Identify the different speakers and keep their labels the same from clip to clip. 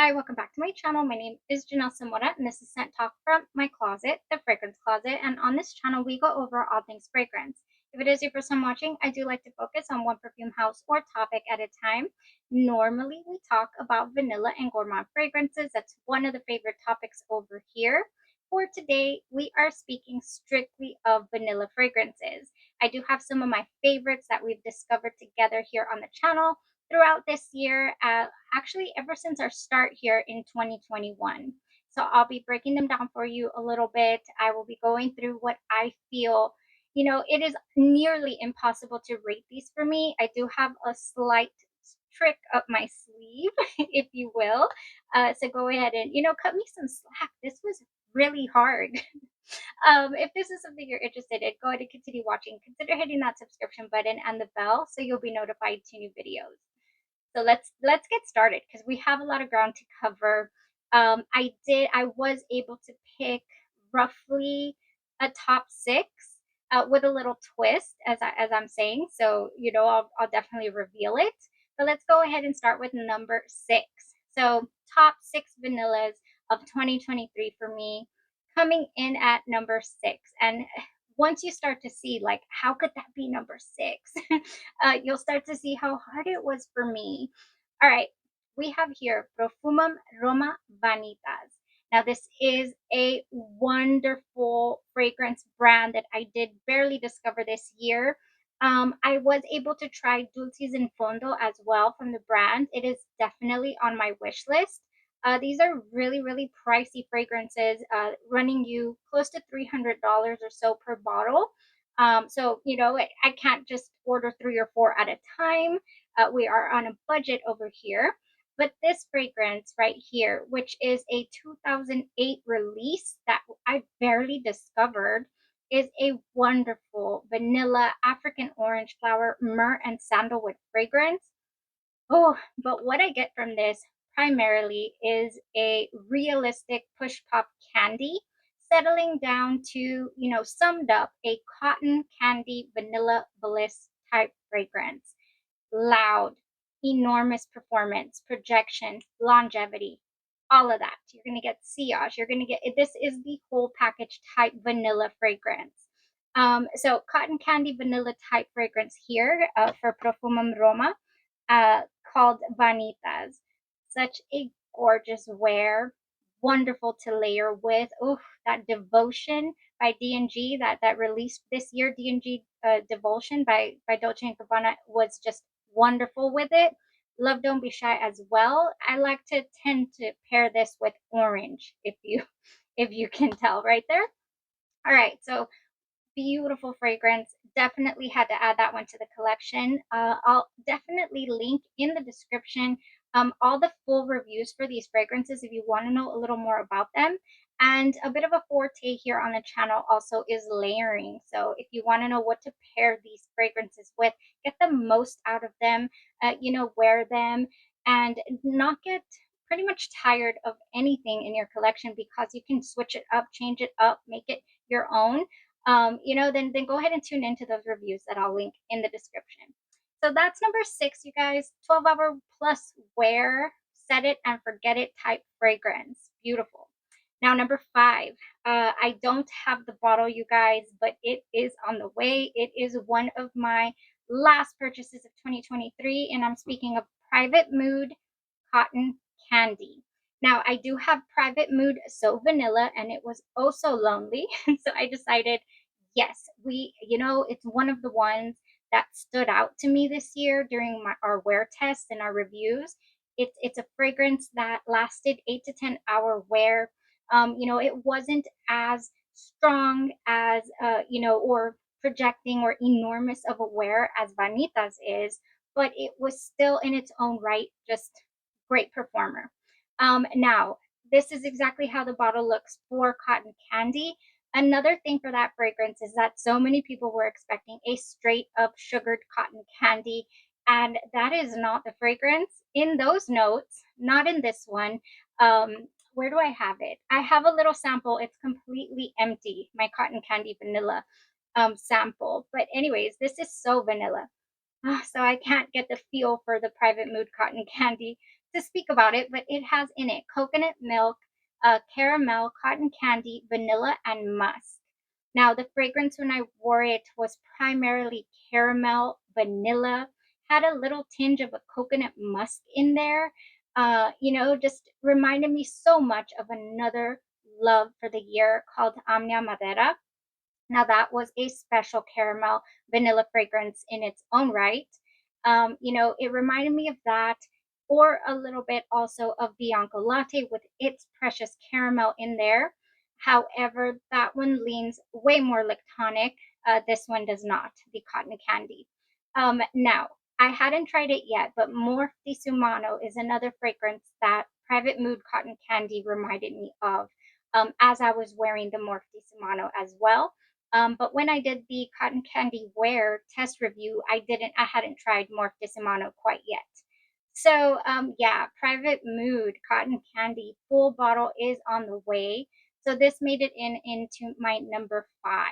Speaker 1: Hi, welcome back to my channel. My name is Janelle Samora, and this is Scent Talk from my closet, the fragrance closet. And on this channel, we go over all things fragrance. If it is your first time watching, I do like to focus on one perfume house or topic at a time. Normally, we talk about vanilla and gourmand fragrances. That's one of the favorite topics over here. For today, we are speaking strictly of vanilla fragrances. I do have some of my favorites that we've discovered together here on the channel throughout this year, actually ever since our start here in 2021. So I'll be breaking them down for you a little bit. I will be going through what I feel. It is nearly impossible to rate these for me. I do have a slight trick up my sleeve, if you will. So go ahead and, cut me some slack. This was really hard. If this is something you're interested in, go ahead and continue watching. Consider hitting that subscription button and the bell so you'll be notified to new videos. So let's get started because we have a lot of ground to cover. I was able to pick roughly a top six with a little twist, as I'm saying. So I'll definitely reveal it. But let's go ahead and start with number six. So top six vanillas of 2023 for me, coming in at number six. And once you start to see, like, how could that be number six? You'll start to see how hard it was for me. All right, we have here Profumum Roma Vanitas. Now, this is a wonderful fragrance brand that I did barely discover this year. I was able to try Dulces in Fondo as well from the brand. It is definitely on my wish list. These are really, really pricey fragrances, running you close to $300 or so per bottle. I can't just order 3 or 4 at a time. We are on a budget over here. But this fragrance right here, which is a 2008 release that I barely discovered, is a wonderful vanilla, African orange flower, myrrh, and sandalwood fragrance. Oh, but what I get from this primarily is a realistic push pop candy, settling down to, summed up, a cotton candy vanilla bliss type fragrance. Loud, enormous performance, projection, longevity, all of that. You're going to get sillage. You're going to get, this is the whole package type vanilla fragrance. So cotton candy vanilla type fragrance here for Profumum Roma, uh, called Vanitas. Such a gorgeous wear, wonderful to layer with. Oh, that Devotion by D&G that released this year, D&G Devotion by Dolce & Gabbana, was just wonderful with it. Love Don't Be Shy as well. I like to tend to pair this with orange, if you can tell right there. All right, so beautiful fragrance. Definitely had to add that one to the collection. I'll definitely link in the description all the full reviews for these fragrances if you want to know a little more about them. And a bit of a forte here on the channel also is layering. So if you want to know what to pair these fragrances with, get the most out of them, wear them, and not get pretty much tired of anything in your collection because you can switch it up, change it up, make it your own. Then go ahead and tune into those reviews that I'll link in the description. So that's number six, you guys. 12-hour plus wear, set it and forget it type fragrance. Beautiful. Now, number five. I don't have the bottle, you guys, but it is on the way. It is one of my last purchases of 2023, and I'm speaking of Private Mood Cotton Candy. Now, I do have Private Mood So Vanilla, and it was oh so lonely. So I decided, yes, it's one of the ones that stood out to me this year during our wear tests and our reviews. It's a fragrance that lasted 8 to 10 hour wear. It wasn't as strong as, or projecting or enormous of a wear as Vanitas is, but it was still in its own right just great performer. Now, this is exactly how the bottle looks for Cotton Candy. Another thing for that fragrance is that so many people were expecting a straight up sugared cotton candy, and that is not the fragrance in those notes, not in this one. Where do I have it? I have a little sample. It's completely empty, my cotton candy vanilla sample. But anyways, this is so vanilla. So I can't get the feel for the Private Mood cotton candy. to speak about it, but it has in it coconut milk, caramel, cotton candy, vanilla, and musk. Now, the fragrance when I wore it was primarily caramel, vanilla, had a little tinge of a coconut musk in there. Just reminded me so much of another love for the year called Amnia Madera. Now that was a special caramel vanilla fragrance in its own right. It reminded me of that, or a little bit also of Bianco Latte with its precious caramel in there. However, that one leans way more lactonic. This one does not, the cotton candy. Now, I hadn't tried it yet, but Morph di Sumano is another fragrance that Private Mood Cotton Candy reminded me of as I was wearing the Morph di Sumano as well. But when I did the cotton candy wear test review, I hadn't tried Morph di Sumano quite yet. So, yeah, Private Mood Cotton Candy full bottle is on the way. So this made it into my number 5.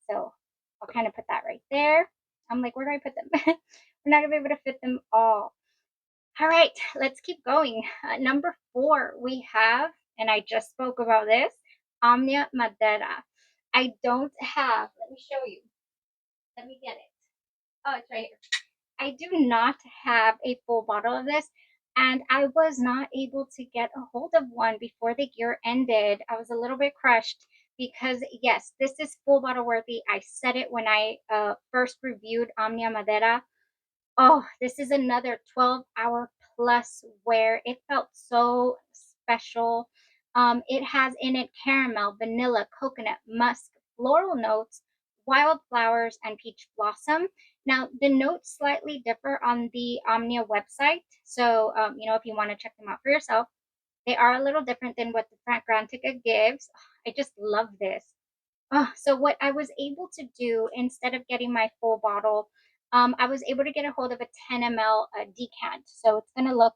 Speaker 1: So I'll kind of put that right there. I'm like, where do I put them? We're not gonna be able to fit them all. All right, let's keep going. Number 4, we have, and I just spoke about this, Omnia Madera. I don't have, let me show you. Let me get it. Oh, it's right here. I do not have a full bottle of this, and I was not able to get a hold of one before the year ended. I was a little bit crushed because, yes, this is full bottle worthy. I said it when I first reviewed Omnia Madera. Oh, this is another 12-hour plus where it felt so special. It has in it caramel, vanilla, coconut, musk, floral notes, wildflowers, and peach blossom. Now, the notes slightly differ on the Omnia website. So, if you want to check them out for yourself, they are a little different than what the Fragrantica gives. I just love this. So what I was able to do instead of getting my full bottle, I was able to get a hold of a 10 ml decant. So it's gonna look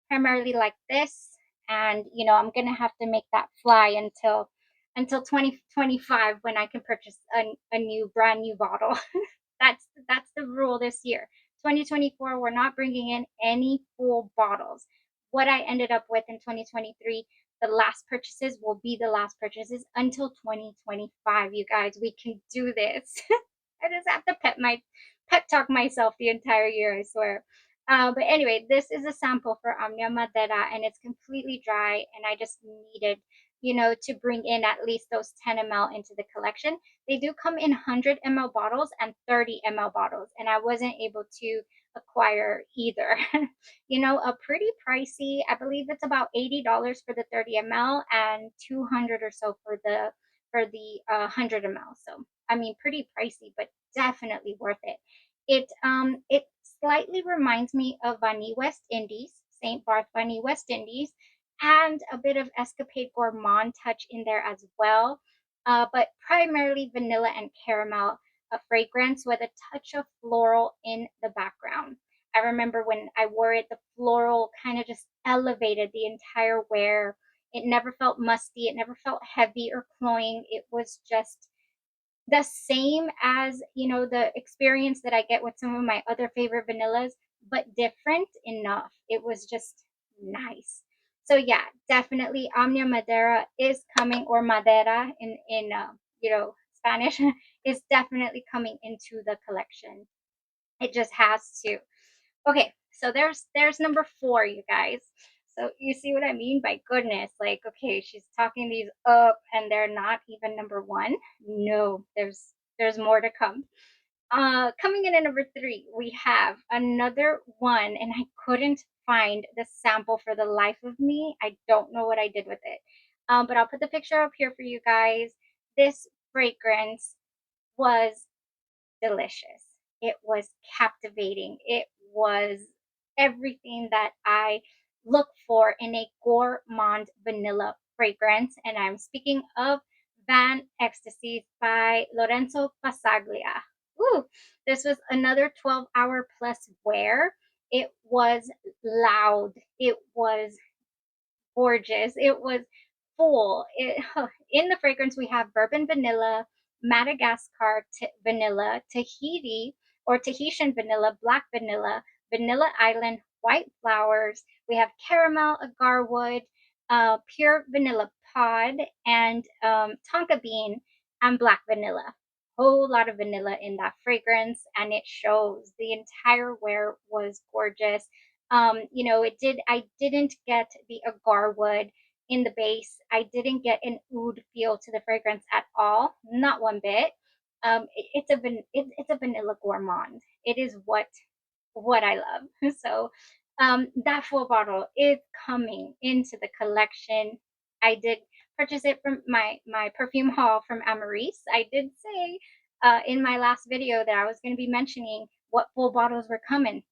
Speaker 1: primarily like this, and I'm gonna have to make that fly until 2025 when I can purchase a new brand new bottle. That's the rule this year. 2024, we're not bringing in any full bottles. What I ended up with in 2023, the last purchases will be the last purchases until 2025. You guys, we can do this. I just have to pep talk myself the entire year, I swear. But anyway, this is a sample for Omnia Madera, and it's completely dry, and I just needed, to bring in at least those 10 ml into the collection. They do come in 100 ml bottles and 30 ml bottles, and I wasn't able to acquire either. A pretty pricey. I believe it's about $80 for the 30 ml and 200 or so for the 100 ml. So I mean, pretty pricey, but definitely worth it. It slightly reminds me of Vanille West Indies, St. Barth Vanille West Indies, and a bit of Escapade Gourmand touch in there as well. But primarily vanilla and caramel, a fragrance with a touch of floral in the background. I remember when I wore it, the floral kind of just elevated the entire wear. It never felt musty, it never felt heavy or cloying. It was just the same as, the experience that I get with some of my other favorite vanillas, but different enough. It was just nice. So yeah, definitely Omnia Madera is coming, or Madera in Spanish, is definitely coming into the collection. It just has to. Okay, so there's number 4, you guys. So you see what I mean? By goodness, like, okay, she's talking these up and they're not even number 1. No, there's more to come. Coming in at number 3, we have another one, and I couldn't find the sample for the life of me. I don't know what I did with it. But I'll put the picture up here for you guys. This fragrance was delicious. It was captivating. It was everything that I look for in a gourmand vanilla fragrance. And I'm speaking of Van Ecstasy by Lorenzo Pasaglia. Ooh, this was another 12-hour plus wear. It was loud. It was gorgeous. It was full. In the fragrance, we have bourbon vanilla, Madagascar vanilla, Tahiti or Tahitian vanilla, black vanilla, vanilla island, white flowers. We have caramel, agarwood, pure vanilla pod, and tonka bean and black vanilla. Whole lot of vanilla in that fragrance, and it shows. The entire wear was gorgeous. I didn't get the agarwood in the base. I didn't get an oud feel to the fragrance at all, not one bit. It's a vanilla gourmand. It is what I love. So that full bottle is coming into the collection. I did purchase it from my perfume haul from Amaris. I did say in my last video that I was going to be mentioning what full bottles were coming.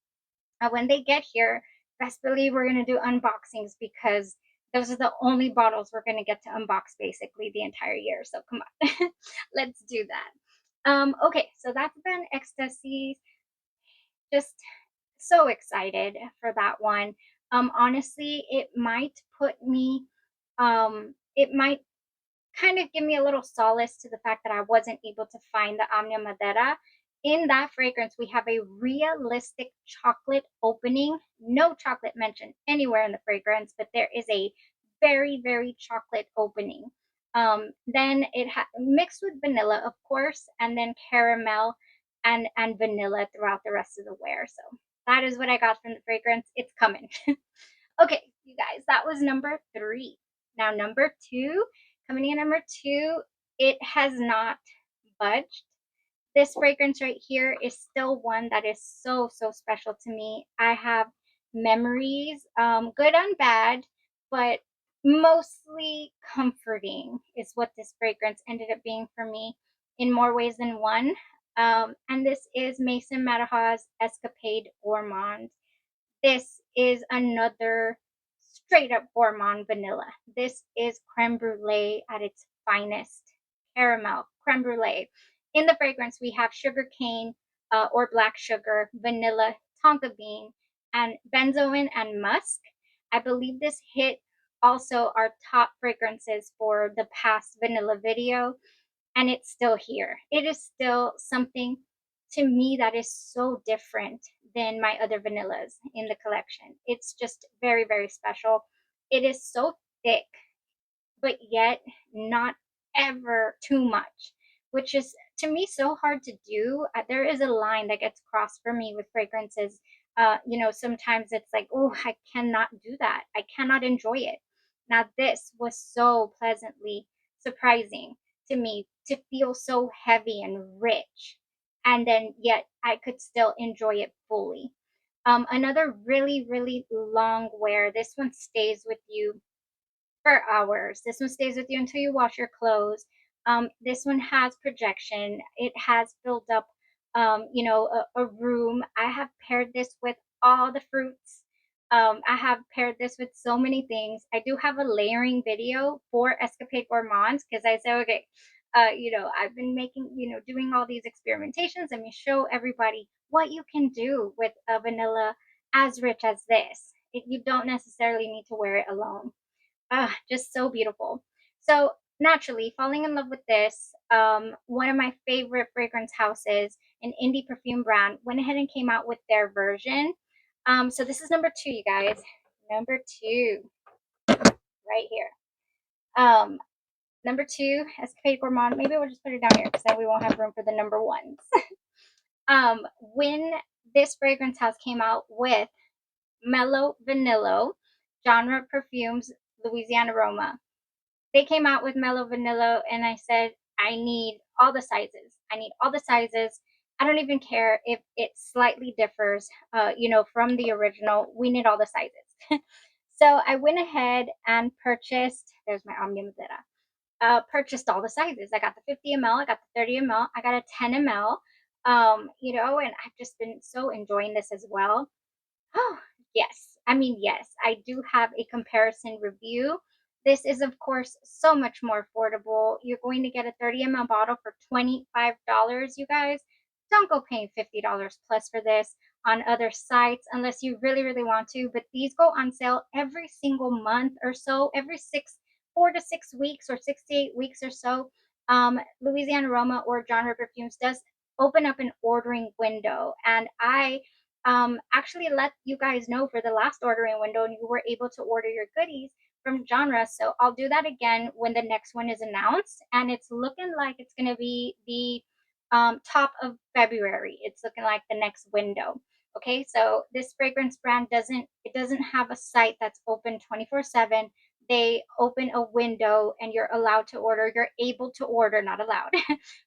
Speaker 1: When they get here, best believe we're going to do unboxings because those are the only bottles we're going to get to unbox basically the entire year. So come on, let's do that. Okay, so that's been ecstasy. Just so excited for that one. Honestly, it might kind of give me a little solace to the fact that I wasn't able to find the Andromeda. In that fragrance, we have a realistic chocolate opening. No chocolate mentioned anywhere in the fragrance, but there is a very, very chocolate opening. Then mixed with vanilla, of course, and then caramel and vanilla throughout the rest of the wear. So that is what I got from the fragrance. It's coming. Okay, you guys, that was number 3. Now, number 2, coming in number 2, it has not budged. This fragrance right here is still one that is so, so special to me. I have memories, good and bad, but mostly comforting is what this fragrance ended up being for me in more ways than one. And this is Maison Mataha's Escapade Gourmand. This is another straight up gourmand vanilla. This is creme brulee at its finest. Caramel, creme brulee. In the fragrance, we have sugar cane or black sugar, vanilla, tonka bean, and benzoin and musk. I believe this hit also our top fragrances for the past vanilla video, and it's still here. It is still something to me that is so different than my other vanillas in the collection. It's just very, very special. It is so thick, but yet not ever too much, which is to me so hard to do. There is a line that gets crossed for me with fragrances. Sometimes it's like, oh, I cannot do that. I cannot enjoy it. Now, this was so pleasantly surprising to me to feel so heavy and rich, and then yet I could still enjoy it fully. Another really, really long wear. This one stays with you for hours. This one stays with you until you wash your clothes. This one has projection. It has filled up, a room. I have paired this with all the fruits. I have paired this with so many things. I do have a layering video for Escapade Gourmands because I say, okay, I've been making, doing all these experimentations. Let me show everybody what you can do with a vanilla as rich as this. You don't necessarily need to wear it alone. Just so beautiful. So naturally, falling in love with this, one of my favorite fragrance houses, an indie perfume brand, went ahead and came out with their version. So this is number 2, you guys. Number 2, right here. Number 2, Escapade Gourmand. Maybe we'll just put it down here because then we won't have room for the number 1s. When this fragrance house came out with Mellow Vanilla, Genre Perfumes, Louisiana Aroma, they came out with Mellow Vanilla, and I said, I need all the sizes. I need all the sizes. I don't even care if it slightly differs, from the original. We need all the sizes. So I went ahead and purchased, there's my Omnium Zeta, purchased all the sizes. I got the 50 ml, I got the 30 ml, I got a 10 ml, and I've just been so enjoying this as well. Oh, yes. I mean, yes, I do have a comparison review. This is, of course, so much more affordable. You're going to get a 30 ml bottle for $25, you guys. Don't go paying $50 plus for this on other sites unless you really, really want to. But these go on sale every single month or so, every 4 to 6 weeks or 6 to 8 weeks or so. Louisiana Aroma or Genre Perfumes does open up an ordering window, and I actually let you guys know for the last ordering window, and you were able to order your goodies from genre. So I'll do that again when the next one is announced, and it's looking like it's going to be the top of February. It's looking like the next window. Okay, so this fragrance brand doesn't have a site that's open 24/7. They open a window and you're allowed to order. You're able to order, not allowed,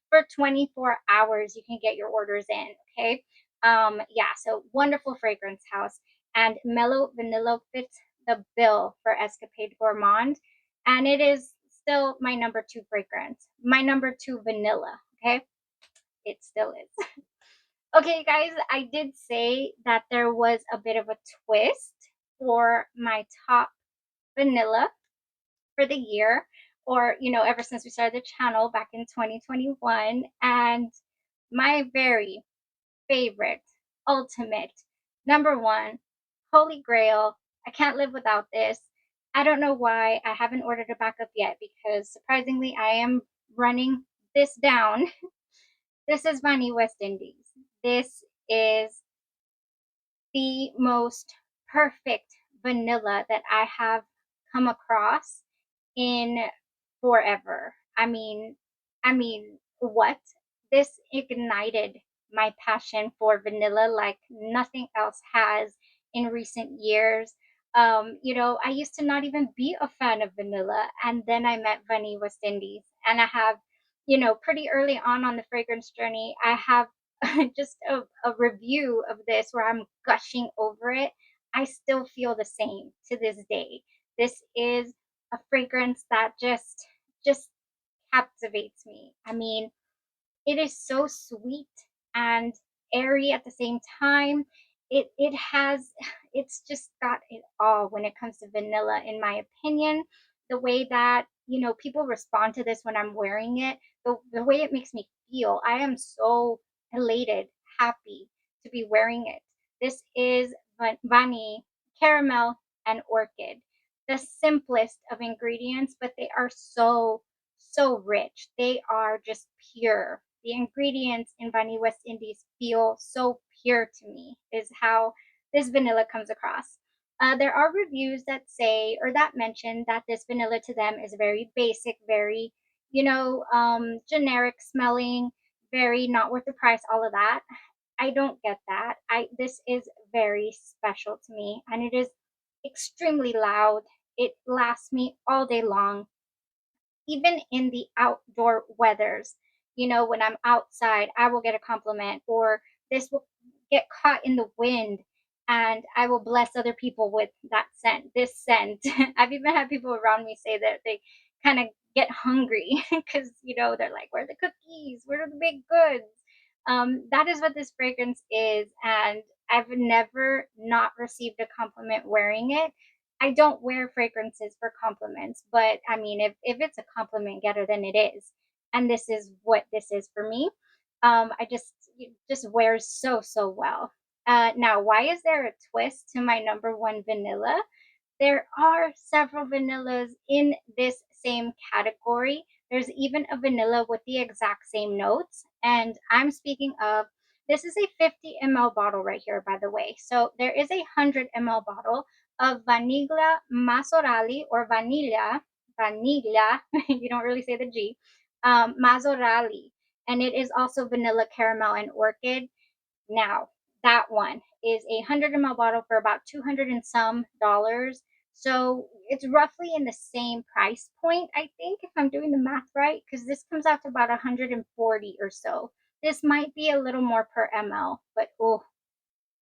Speaker 1: for 24 hours. You can get your orders in. Okay, yeah, so wonderful fragrance house, and mellow vanilla fits the bill for Escapade Gourmand, and it is still my number two fragrance, my number two vanilla. Okay, it still is. Okay, guys, I did say that there was a bit of a twist for my top vanilla for the year, or ever since we started the channel back in 2021, and my very favorite, ultimate, number one, holy grail. I can't live without this. I don't know why I haven't ordered a backup yet, because surprisingly, I am running this down. This is Vanny West Indies. This is the most perfect vanilla that I have come across in forever. I mean, what? This ignited my passion for vanilla like nothing else has in recent years. I used to not even be a fan of vanilla, and then I met Vanny West Indies, and I have, pretty early on the fragrance journey, I have just a review of this where I'm gushing over it. I still feel the same to this day. This is a fragrance that just captivates me. I mean, it is so sweet and airy at the same time. It has it's just got it all when it comes to vanilla, in my opinion. The way that, people respond to this when I'm wearing it, the way it makes me feel. I am so elated, happy to be wearing it. This is Vani caramel and orchid. The simplest of ingredients, but they are so rich. They are just pure. The ingredients in Vanilla West Indies feel so pure to me, is how this vanilla comes across. There are reviews that say, or that mention, that this vanilla to them is very basic, very, generic smelling, very not worth the price, all of that. I don't get that. This is very special to me, and it is extremely loud. It lasts me all day long, even in the outdoor weathers. When I'm outside, I will get a compliment, or this will get caught in the wind, and I will bless other people with this scent. I've even had people around me say that they kind of get hungry because, they're like, where are the cookies? Where are the baked goods? That is what this fragrance is. And I've never not received a compliment wearing it. I don't wear fragrances for compliments, but I mean, if it's a compliment getter, then it is. And this is what this is for me. I just it just wears so well. Now, why is there a twist to my number one vanilla? There are several vanillas in this same category. There's even a vanilla with the exact same notes. And I'm speaking of, this is a 50 ml bottle right here, by the way. So there is a 100 ml bottle of Vanilla Masorali, or vanilla, you don't really say the G, Masorali. And it is also vanilla caramel and orchid. Now, that one is a 100 ml bottle for about 200 and some dollars. So it's roughly in the same price point, I think, if I'm doing the math right, because this comes out to about 140 or so. This might be a little more per ml, but oh,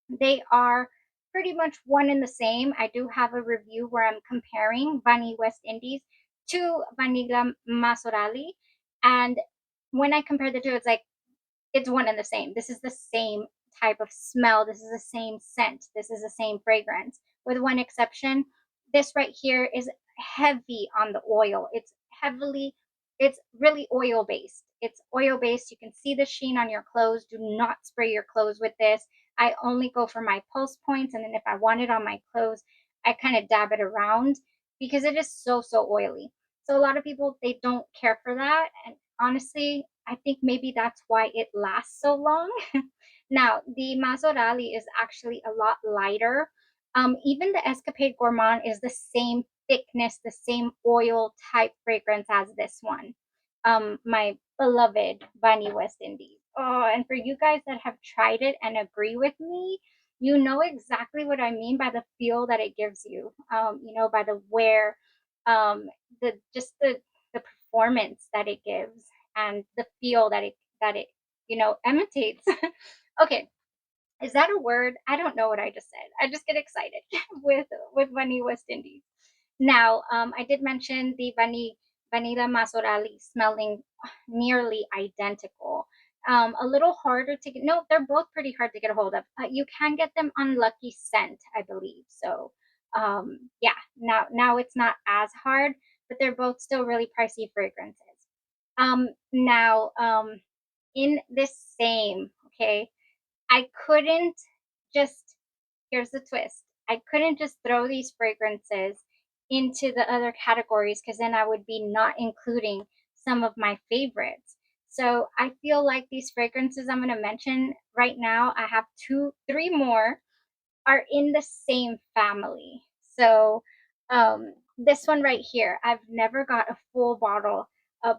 Speaker 1: they are pretty much one and the same. I do have a review where I'm comparing Vanilla West Indies to Vanilla Masorali. And when I compare the two, it's one and the same. This is the same type of smell. This is the same scent. This is the same fragrance, with one exception. This right here is heavy on the oil. It's really oil based. It's oil based. You can see the sheen on your clothes. Do not spray your clothes with this. I only go for my pulse points, and then if I want it on my clothes, I kind of dab it around, because it is so oily. So a lot of people, they don't care for that, and honestly, I think maybe that's why it lasts so long. Now, the Masorali is actually a lot lighter. Even the Escapade Gourmand is the same thickness, the same oil type fragrance as this one. My beloved Bunny West Indies. Oh, and for you guys that have tried it and agree with me, you know exactly what I mean by the feel that it gives you. By the wear, um, the performance that it gives, and the feel that it emanates. Okay, is that a word? I don't know what I just said. I just get excited with Bunny West Indies. Now, I did mention the Vanilla Masorali smelling nearly identical. A little harder to get. No, they're both pretty hard to get a hold of. You can get them on Lucky Scent, I believe. So, yeah. Now it's not as hard, but they're both still really pricey fragrances. Now, in this same, okay, I couldn't just, here's the twist. I couldn't just throw these fragrances into the other categories because then I would be not including some of my favorites. So I feel like these fragrances I'm going to mention right now, I have three more are in the same family. So this one right here, I've never got a full bottle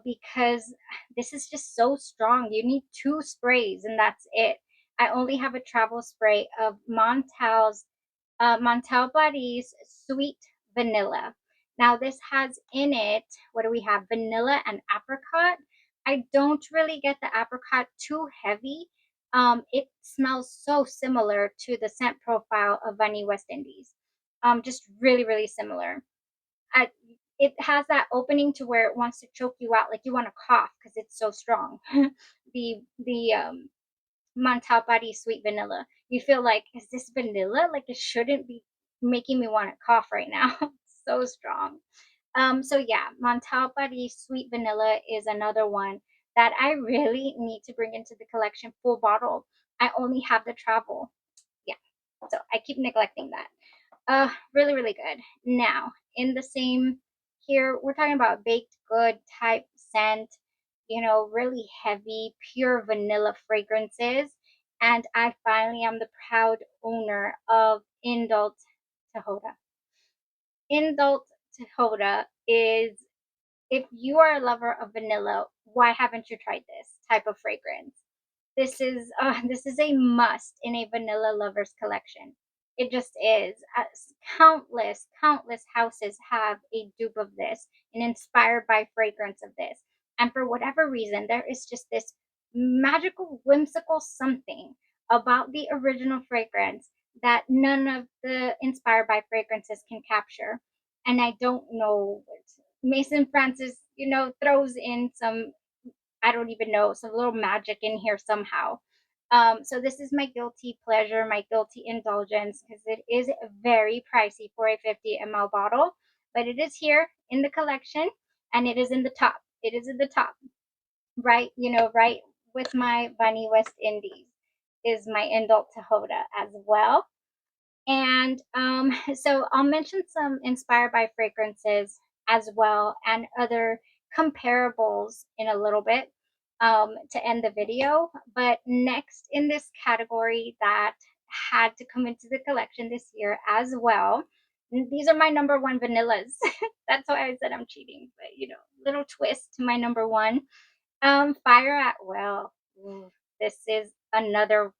Speaker 1: because this is just so strong. You need two sprays and that's it. I only have a travel spray of Montel Paris Sweet Vanilla. Now this has in it, what do we have? Vanilla and apricot. I don't really get the apricot too heavy. It smells so similar to the scent profile of Bunny West Indies. Just really, really similar. I, it has that opening to where it wants to choke you out, like you want to cough because it's so strong. The Montel Paris Sweet Vanilla. You feel like, is this vanilla? Like it shouldn't be making me want to cough right now. So strong. So yeah, Montal Paris Sweet Vanilla is another one that I really need to bring into the collection full bottle. I only have the travel. Yeah. So I keep neglecting that. Really, really good. Now, in the same here, we're talking about baked good type scent, really heavy, pure vanilla fragrances. And I finally am the proud owner of Indult Tahoda. Indult Tahoda is, if you are a lover of vanilla, why haven't you tried this type of fragrance? This is a must in a vanilla lovers collection. It just is. Countless houses have a dupe of this and inspired by fragrance of this. And for whatever reason, there is just this magical, whimsical something about the original fragrance that none of the inspired by fragrances can capture. And I don't know. Mason Francis, throws in some, I don't even know, some little magic in here somehow. So this is my guilty pleasure, my guilty indulgence, because it is very pricey for a 50 ml bottle, but it is here in the collection and it is in the top. It is in the top, right? Right with my Bunny West Indies is my Indult Tahoda as well. And so I'll mention some inspired by fragrances as well and other comparables in a little bit to end the video. But next in this category that had to come into the collection this year as well, these are my number one vanillas. That's why I said I'm cheating, but little twist to my number one. Fire at Will. Ooh, this is another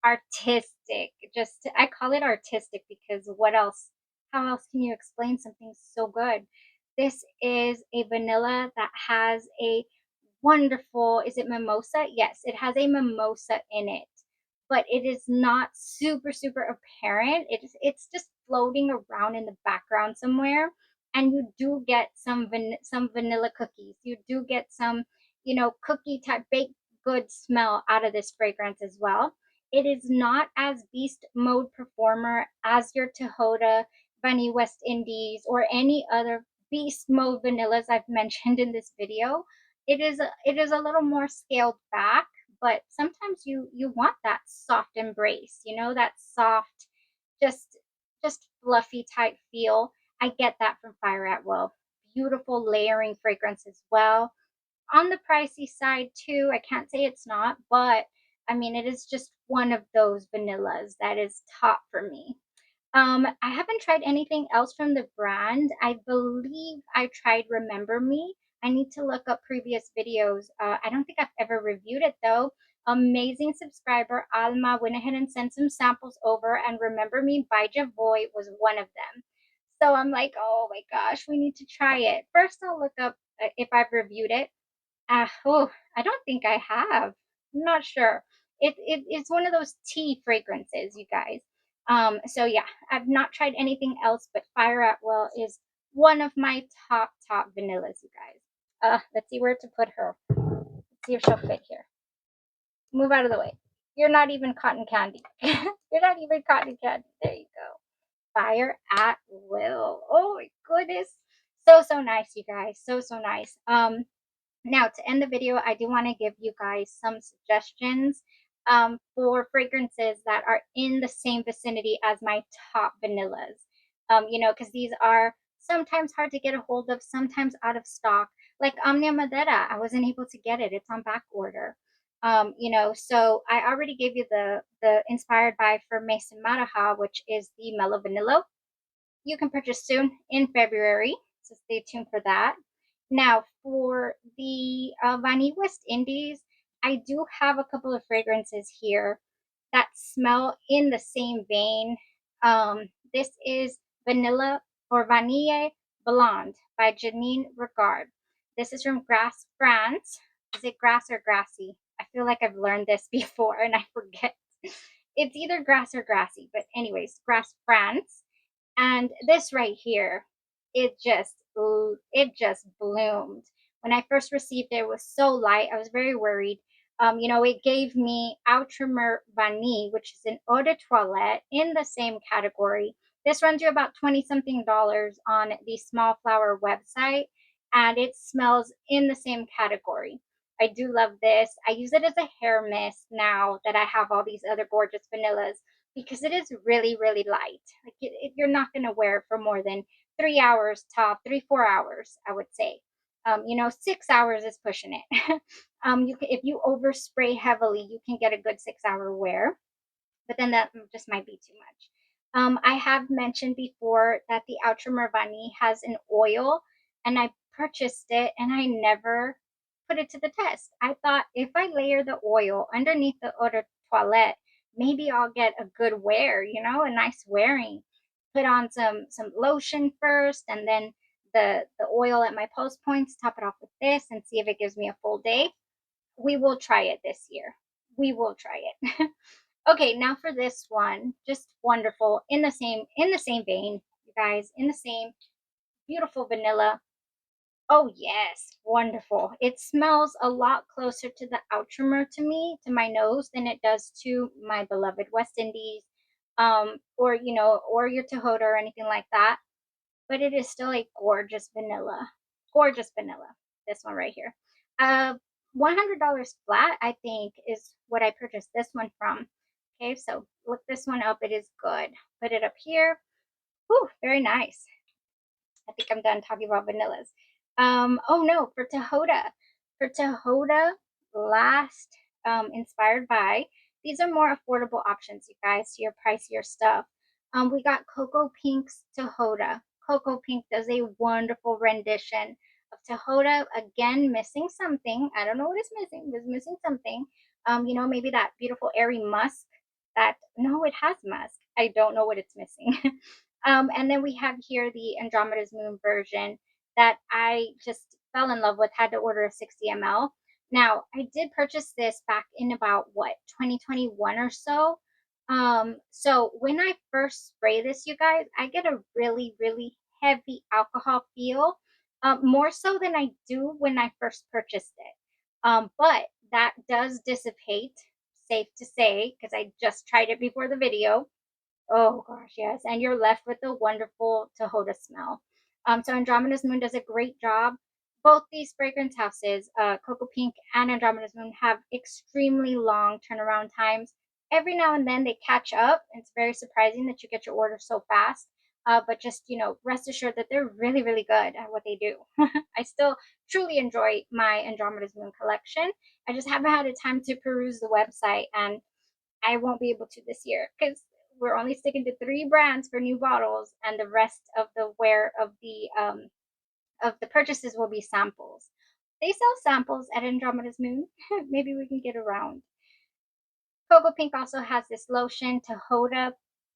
Speaker 1: artistic. Just I call it artistic because what else? How else can you explain something so good? This is a vanilla that has a wonderful, is it mimosa? Yes, it has a mimosa in it, but it is not super super apparent. It's just floating around in the background somewhere, and you do get some vanilla cookies. You do get some cookie type baked good smell out of this fragrance as well. It is not as beast mode performer as your Tahoda, Bunny West Indies, or any other beast mode vanillas I've mentioned in this video. It is a little more scaled back, but sometimes you want that soft embrace, that soft, just just fluffy type feel. I get that from Fire at Will. Beautiful layering fragrance as well, on the pricey side too. I can't say it's not, but I mean, it is just one of those vanillas that is top for me. I haven't tried anything else from the brand. I believe I tried Remember Me. I need to look up previous videos. I don't think I've ever reviewed it though. Amazing subscriber Alma went ahead and sent some samples over, and Remember Me by Javoy was one of them. So I'm like, oh my gosh, we need to try it. First, I'll look up if I've reviewed it. Oh, I don't think I have. I'm not sure. It's one of those tea fragrances, you guys. So yeah, I've not tried anything else, but Fire at Will is one of my top vanillas, you guys. Let's see where to put her. Let's see if she'll fit here. Move out of the way. You're not even cotton candy. You're not even cotton candy. There you go. Fire at Will. Oh my goodness. So nice, you guys. So nice. Now, to end the video, I do want to give you guys some suggestions for fragrances that are in the same vicinity as my top vanillas. Because these are sometimes hard to get a hold of, sometimes out of stock. Like Andromeda, I wasn't able to get it; it's on back order. So I already gave you the inspired by for Mason Maraha, which is the Mellow Vanilla. You can purchase soon in February, so stay tuned for that. Now, for the Vanille West Indies, I do have a couple of fragrances here that smell in the same vein. This is Vanilla or Vanille Blonde by Janine Regard. This is from Grasse, France. Is it grass or grassy? I feel like I've learned this before and I forget. It's either grass or grassy, but anyways, Grasse, France. And this right here, it just bloomed. When I first received it, it was so light. I was very worried. It gave me Outremer Vanille, which is an eau de toilette in the same category. This runs you about 20 something dollars on the Small Flower website, and it smells in the same category. I do love this. I use it as a hair mist now that I have all these other gorgeous vanillas because it is really light. Like you're not going to wear it for more than 3 hours top, 3 4 hours, I would say. 6 hours is pushing it. If you overspray heavily, you can get a good 6 hour wear, but then that just might be too much. I have mentioned before that the Ultra Mervani has an oil, and I purchased it and I never put it to the test. I thought if I layer the oil underneath the eau de toilette, maybe I'll get a good wear, a nice wearing. Put on some lotion first, and then the oil at my post points, top it off with this, and see if it gives me a full day. We will try it this year. We will try it. Okay, now for this one, just wonderful. In the same vein, you guys, in the same beautiful vanilla. Oh yes, wonderful. It smells a lot closer to the Outremer to me, to my nose, than it does to my beloved West Indies, or your Tahota or anything like that. But it is still a gorgeous vanilla. Gorgeous vanilla. This one right here. $100 flat, I think, is what I purchased this one from. Okay, so look this one up. It is good. Put it up here. Whew, very nice. I think I'm done talking about vanillas. Oh no, for Tahota. For Tahota, last inspired by, these are more affordable options, you guys, to your pricier stuff. We got Cocoa Pink's Tahota. Cocoa Pink does a wonderful rendition of Tahota. Again, missing something. I don't know what it's missing. It's missing something. Maybe that beautiful airy musk. No, it has musk. I don't know what it's missing. And then we have here the Andromeda's Moon version that I just fell in love with, had to order a 60 ml. Now, I did purchase this back in about 2021 or so. So when I first spray this, you guys, I get a really heavy alcohol feel, more so than I do when I first purchased it. But that does dissipate, safe to say, because I just tried it before the video. Oh gosh, yes. And you're left with the wonderful Tahota smell. So Andromeda's Moon does a great job. Both these fragrance houses, Cocoa Pink and Andromeda's Moon, have extremely long turnaround times. Every now and then they catch up. It's very surprising that you get your order so fast. But just, rest assured that they're really good at what they do. I still truly enjoy my Andromeda's Moon collection. I just haven't had a time to peruse the website, and I won't be able to this year because we're only sticking to 3 brands for new bottles, and the rest of the wear of the purchases will be samples. They sell samples at Andromeda's Moon. Maybe we can get around. Cocoa Pink also has this lotion, Tahoda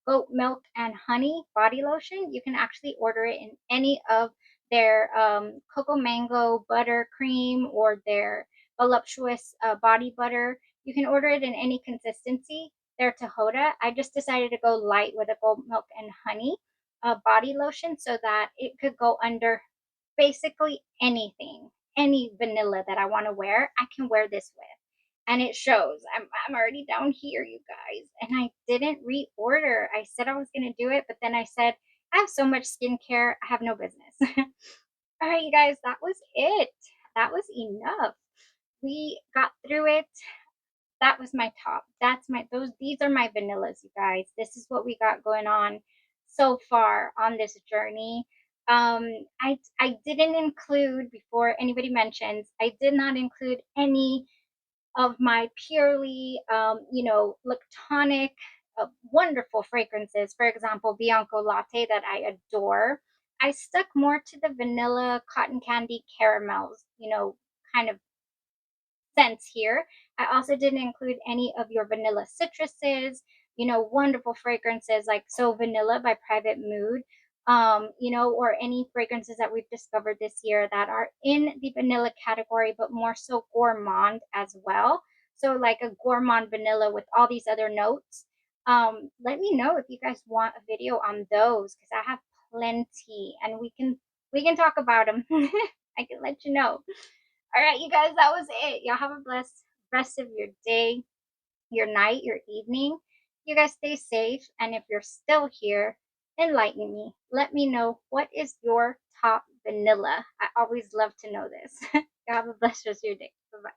Speaker 1: goat milk and honey body lotion. You can actually order it in any of their cocoa mango butter cream or their voluptuous body butter. You can order it in any consistency. Their Tahoda. I just decided to go light with a goat milk and honey body lotion so that it could go under basically anything, any vanilla that I want to wear. I can wear this with, and it shows. I'm already down here, you guys, and I didn't reorder. I said I was gonna do it, but then I said I have so much skincare, I have no business. All right, you guys, that was it. That was enough. We got through it. That was my top. That's my those these are my vanillas, you guys. This is what we got going on so far on this journey. I didn't include, before anybody mentions, I did not include any of my purely, lactonic, wonderful fragrances. For example, Bianco Latte that I adore. I stuck more to the vanilla, cotton candy, caramels, kind of scents here. I also didn't include any of your vanilla citruses, wonderful fragrances like So Vanilla by Private Mood, or any fragrances that we've discovered this year that are in the vanilla category, but more so gourmand as well. So, like a gourmand vanilla with all these other notes. Let me know if you guys want a video on those because I have plenty, and we can talk about them. I can let you know. All right, you guys, that was it. Y'all have a blessed rest of your day, your night, your evening. You guys stay safe. And if you're still here, enlighten me. Let me know, what is your top vanilla? I always love to know this. Y'all have a blessed rest of your day. Bye bye.